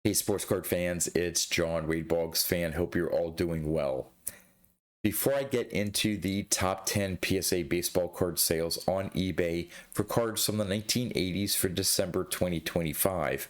Hey, sports card fans, it's John Wade, Boggs fan. Hope you're all doing well. Before I get into the top 10 PSA baseball card sales on eBay for cards from the 1980s for December 2025,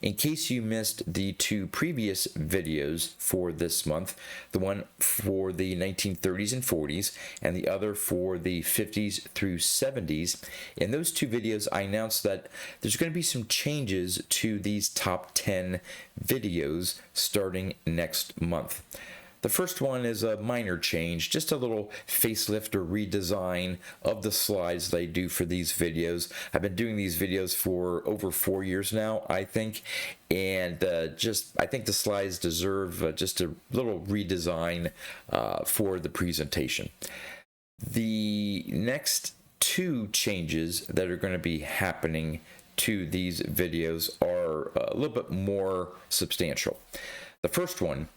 in case you missed the two previous videos for this month, the one for the 1930s and 40s and the other for the 50s through 70s, in those two videos I announced that there's going to be some changes to these top 10 videos starting next month. The first one is a minor change, just a little facelift or redesign of the slides they do for these videos. I've been doing these videos for over 4 years now, I think, and I think the slides deserve just a little redesign for the presentation. The next two changes that are going to be happening to these videos are a little bit more substantial. The first one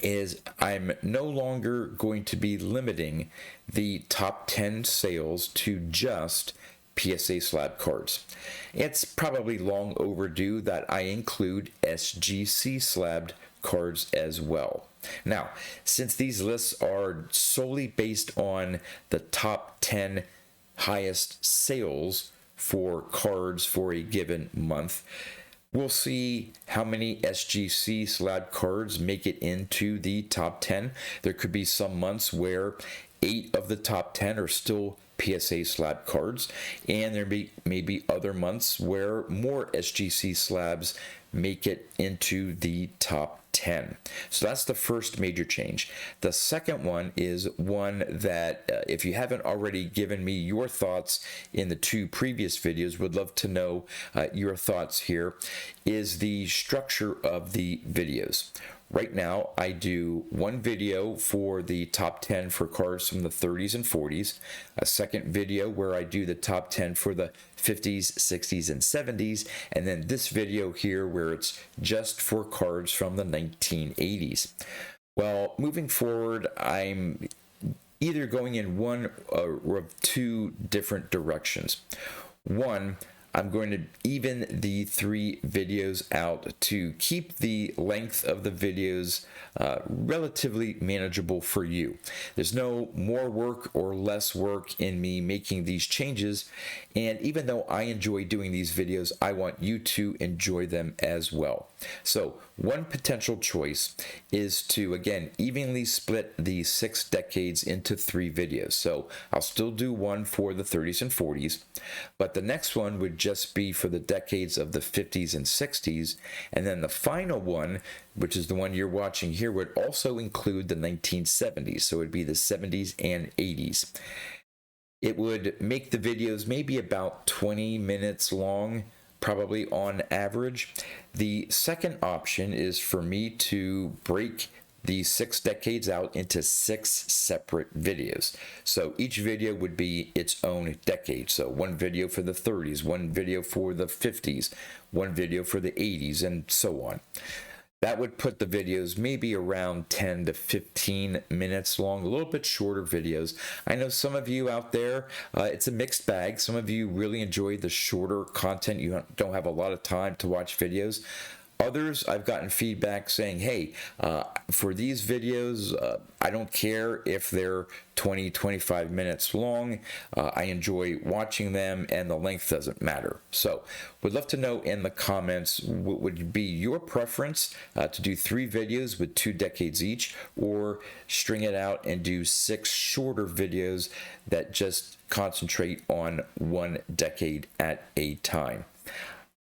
is I'm no longer going to be limiting the top 10 sales to just PSA slab cards. It's probably long overdue that I include SGC slabbed cards as well. Now, since these lists are solely based on the top 10 highest sales for cards for a given month, we'll see how many SGC slab cards make it into the top 10. There could be some months where 8 of the top 10 are still PSA slab cards, and there may be other months where more SGC slabs make it into the top 10. So that's the first major change. The second one is one that if you haven't already given me your thoughts in the two previous videos, would love to know your thoughts here, is the structure of the videos. Right now, I do one video for the top 10 for cards from the 30s and 40s, a second video where I do the top 10 for the 50s, 60s, and 70s, and then this video here where it's just for cards from the 1980s. Well, moving forward, I'm either going in one or two different directions. One, I'm going to even the 3 videos out to keep the length of the videos relatively manageable for you. There's no more work or less work in me making these changes, and even though I enjoy doing these videos, I want you to enjoy them as well. So one potential choice is to, again, evenly split the 6 decades into 3 videos. So I'll still do one for the 30s and 40s, but the next one would just be for the decades of the 50s and 60s, and then the final one, which is the one you're watching here, would also include the 1970s, so it would be the 70s and 80s. It would make the videos maybe about 20 minutes long, probably on average. The second option is for me to break the 6 decades out into 6 separate videos. So each video would be its own decade. So one video for the 30s, one video for the 50s, one video for the 80s, and so on. That would put the videos maybe around 10 to 15 minutes long, a little bit shorter videos. I know some of you out there, it's a mixed bag. Some of you really enjoy the shorter content. You don't have a lot of time to watch videos. Others, I've gotten feedback saying, hey, for these videos, I don't care if they're 20, 25 minutes long. I enjoy watching them and the length doesn't matter. So would love to know in the comments, what would be your preference to do 3 videos with 2 decades each, or string it out and do 6 shorter videos that just concentrate on 1 decade at a time.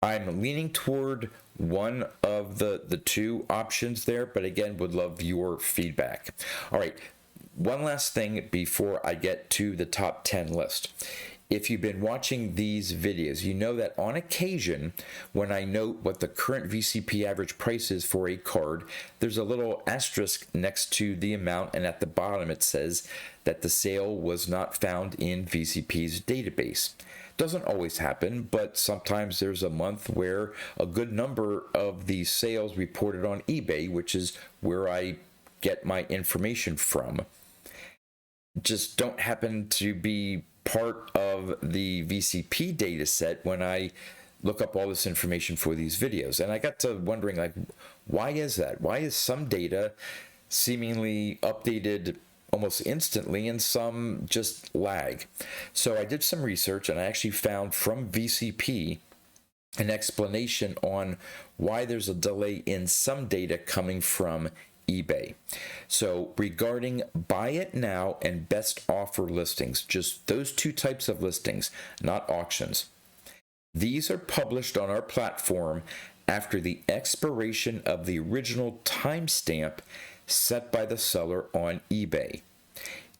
I'm leaning toward one of the two options there, but again, would love your feedback. All right, one last thing before I get to the top 10 list. If you've been watching these videos, you know that on occasion, when I note what the current VCP average price is for a card, there's a little asterisk next to the amount, and at the bottom it says that the sale was not found in VCP's database. Doesn't always happen, but sometimes there's a month where a good number of the sales reported on eBay, which is where I get my information from, just don't happen to be part of the VCP data set when I look up all this information for these videos. And I got to wondering, like, why is that? Why is some data seemingly updated almost instantly and some just lag? So I did some research, and I actually found from VCP an explanation on why there's a delay in some data coming from eBay. So regarding buy it now and best offer listings, just those two types of listings, not auctions. These are published on our platform after the expiration of the original timestamp set by the seller on eBay.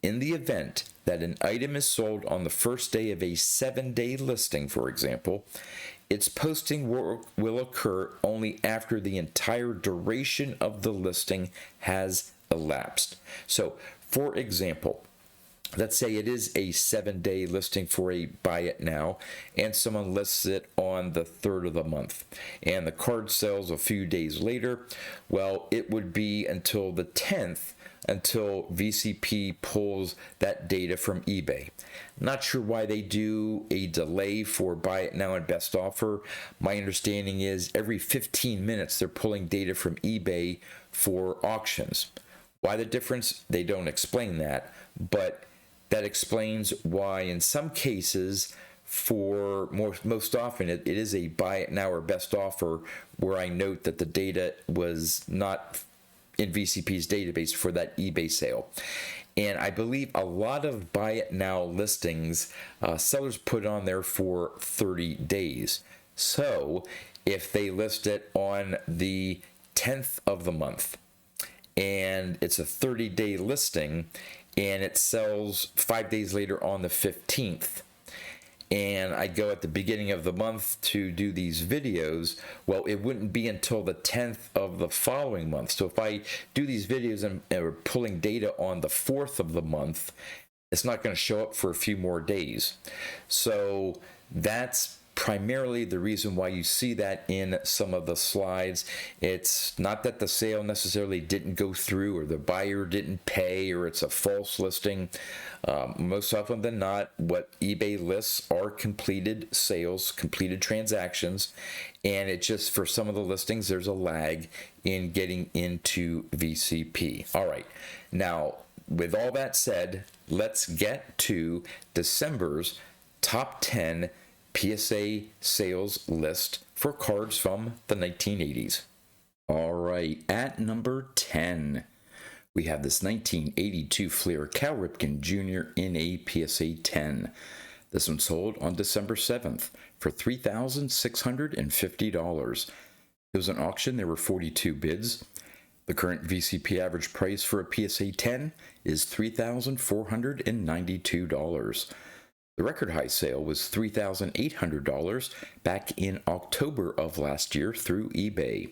In the event that an item is sold on the first day of a 7-day listing, for example, its posting will occur only after the entire duration of the listing has elapsed. So, for example, let's say it is a 7-day listing for a buy it now, and someone lists it on the 3rd of the month, and the card sells a few days later. Well, it would be until the 10th until VCP pulls that data from eBay. Not sure why they do a delay for buy it now and best offer. My understanding is every 15 minutes they're pulling data from eBay for auctions. Why the difference? They don't explain that, but that explains why in some cases, for most often, it is a buy it now or best offer where I note that the data was not in VCP's database for that eBay sale. And I believe a lot of buy it now listings, sellers put on there for 30 days. So if they list it on the 10th of the month and it's a 30-day listing and it sells 5 days later on the 15th, and I go at the beginning of the month to do these videos, well, it wouldn't be until the 10th of the following month. So if I do these videos and we're pulling data on the 4th of the month, it's not going to show up for a few more days. So that's primarily the reason why you see that in some of the slides. It's not that the sale necessarily didn't go through or the buyer didn't pay or it's a false listing. Most often than not, what eBay lists are completed sales, completed transactions, and it just, for some of the listings, there's a lag in getting into VCP. All right, now with all that said, let's get to December's top 10 PSA sales list for cards from the 1980s. All right, at number 10, we have this 1982 Fleer Cal Ripken Jr. in a PSA 10. This one sold on December 7th for $3,650. It was an auction. There were 42 bids. The current VCP average price for a PSA 10 is $3,492. The record high sale was $3,800 back in October of last year through eBay.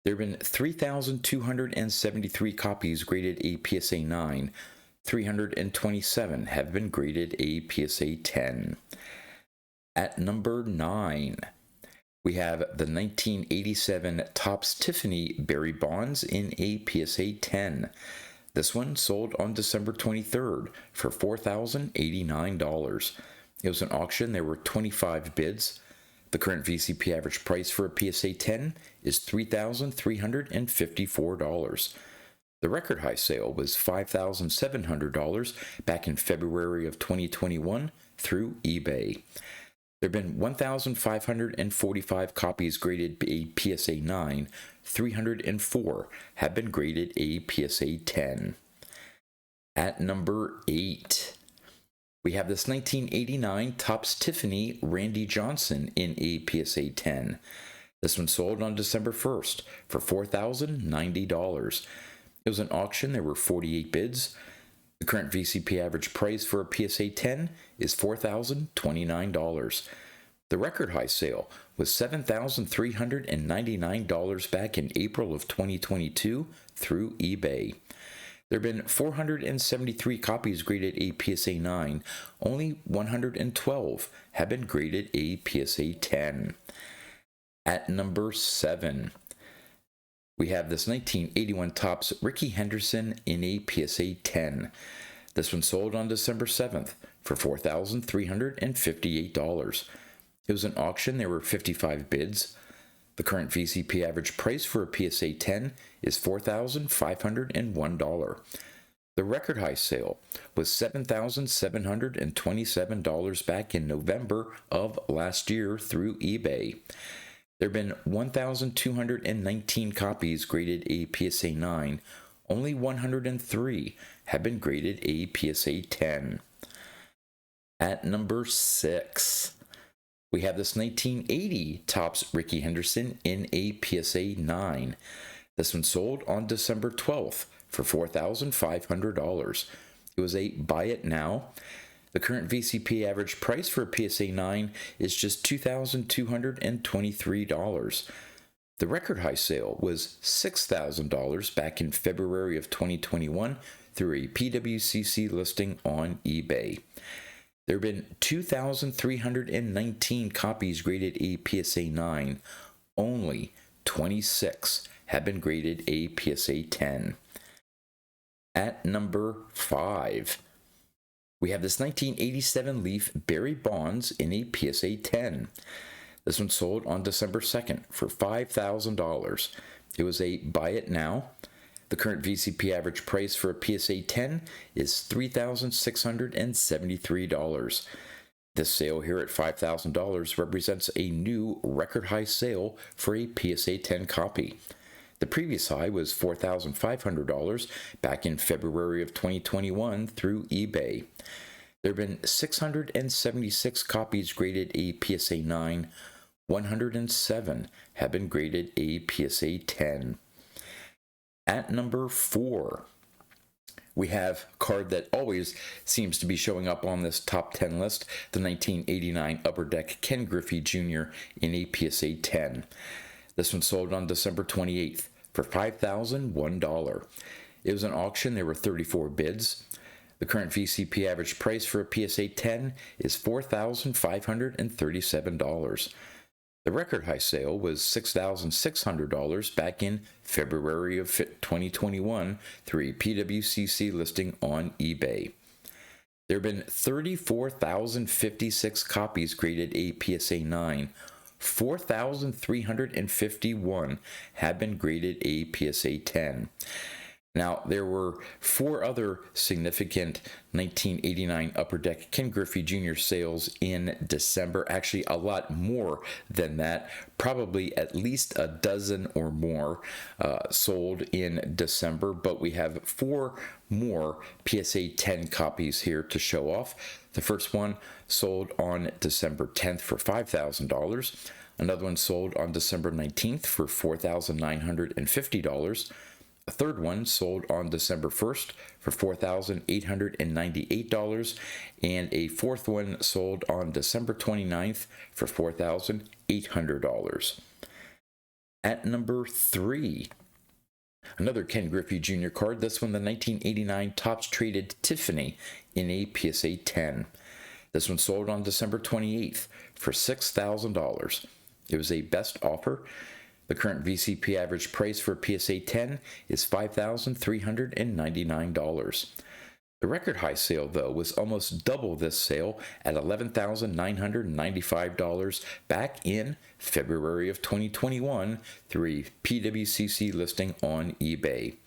There have been 3,273 copies graded a PSA 9. 327 have been graded a PSA 10. At number 9, we have the 1987 Topps Tiffany Barry Bonds in a PSA 10. This one sold on December 23rd for $4,089. It was an auction. There were 25 bids. The current VCP average price for a PSA 10 is $3,354. The record high sale was $5,700 back in February of 2021 through eBay. There have been 1,545 copies graded a PSA 9. 304 have been graded a PSA 10. At number 8, we have this 1989 Topps Tiffany Randy Johnson in a PSA 10. This one sold on December 1st for $4,090. It was an auction. There were 48 bids. The current VCP average price for a PSA 10 is $4,029. The record high sale was $7,399 back in April of 2022 through eBay. There have been 473 copies graded a PSA 9. Only 112 have been graded a PSA 10. At number 7, we have this 1981 Topps Rickey Henderson in a PSA 10. This one sold on December 7th for $4,358. It was an auction. There were 55 bids. The current VCP average price for a PSA 10 is $4,501. The record high sale was $7,727 back in November of last year through eBay. There have been 1,219 copies graded a PSA 9. Only 103 have been graded a PSA 10. At number 6, we have this 1980 Topps Rickey Henderson in a PSA 9. This one sold on December 12th for $4,500. It was a buy it now. The current VCP average price for a PSA 9 is just $2,223. The record high sale was $6,000 back in February of 2021 through a PWCC listing on eBay. There have been 2,319 copies graded a PSA 9. Only 26 have been graded a PSA 10. At number 5, we have this 1987 Leaf Barry Bonds in a PSA 10. This one sold on December 2nd for $5,000. It was a buy it now. The current VCP average price for a PSA 10 is $3,673. This sale here at $5,000 represents a new record high sale for a PSA 10 copy. The previous high was $4,500 back in February of 2021 through eBay. There have been 676 copies graded a PSA 9. 107 have been graded a PSA 10. At number 4, we have a card that always seems to be showing up on this top 10 list, the 1989 Upper Deck Ken Griffey Jr. in a PSA 10. This one sold on December 28th for $5,001. It was an auction. There were 34 bids. The current VCP average price for a PSA 10 is $4,537. The record high sale was $6,600 back in February of 2021 through a PWCC listing on eBay. There have been 34,056 copies graded a PSA 9. 4,351 have been graded a PSA 10. Now, there were 4 other significant 1989 Upper Deck Ken Griffey Jr. sales in December. Actually, a lot more than that. Probably at least a dozen or more sold in December. But we have 4 more PSA 10 copies here to show off. The first one sold on December 10th for $5,000. Another one sold on December 19th for $4,950. A third one sold on December 1st for $4,898, and a fourth one sold on December 29th for $4,800. At number 3, another Ken Griffey Jr. card, this one the 1989 Topps Traded Tiffany in a PSA 10. This one sold on December 28th for $6,000. It was a best offer. The current VCP average price for a PSA 10 is $5,399. The record high sale, though, was almost double this sale at $11,995 back in February of 2021 through a PWCC listing on eBay.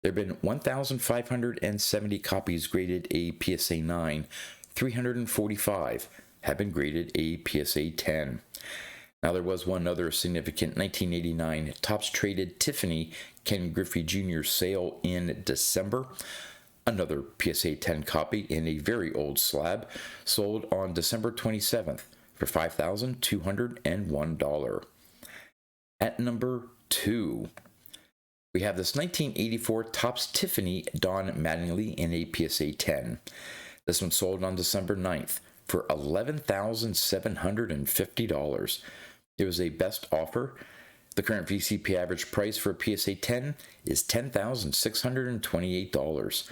There have been 1,570 copies graded a PSA 9. 345 have been graded a PSA 10. Now, there was one other significant 1989 Topps Traded Tiffany Ken Griffey Jr. sale in December. Another PSA 10 copy in a very old slab sold on December 27th for $5,201. At number 2, we have this 1984 Topps Tiffany Don Mattingly in a PSA 10. This one sold on December 9th for $11,750. It was a best offer. The current VCP average price for a PSA 10 is $10,628.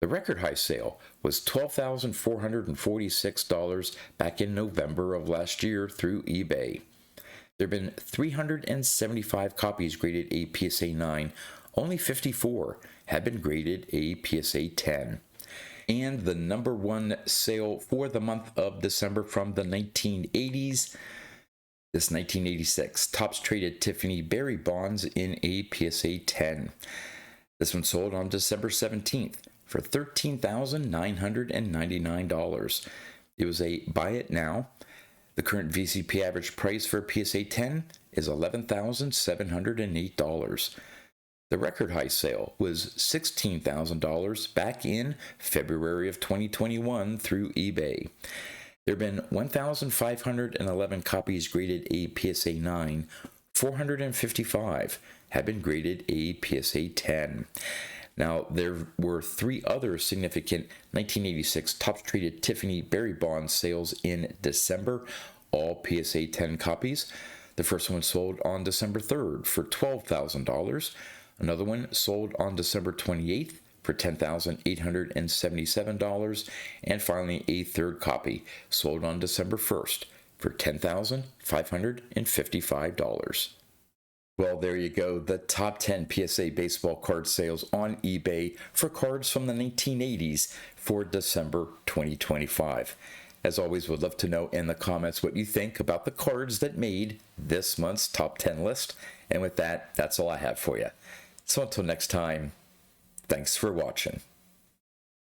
The record high sale was $12,446 back in November of last year through eBay. There have been 375 copies graded a PSA 9. Only 54 have been graded a PSA 10. And the number one sale for the month of December from the 1980s. This 1986 Topps traded Tiffany Barry bonds in a PSA 10. This one sold on December 17th for $13,999. It was a buy it now. The current VCP average price for PSA 10 is $11,708. The record high sale was $16,000 back in February of 2021 through eBay. There have been 1,511 copies graded a PSA 9. 455 have been graded a PSA 10. Now, there were 3 other significant 1986 Topps traded Tiffany Barry bond sales in December, all PSA 10 copies. The first one sold on December 3rd for $12,000. Another one sold on December 28th for $10,877. And finally, a third copy sold on December 1st for $10,555. Well, there you go, the top 10 PSA baseball card sales on eBay for cards from the 1980s for December 2025. As always, would love to know in the comments what you think about the cards that made this month's top 10 list. And with that, that's all I have for you. So until next time, thanks for watching.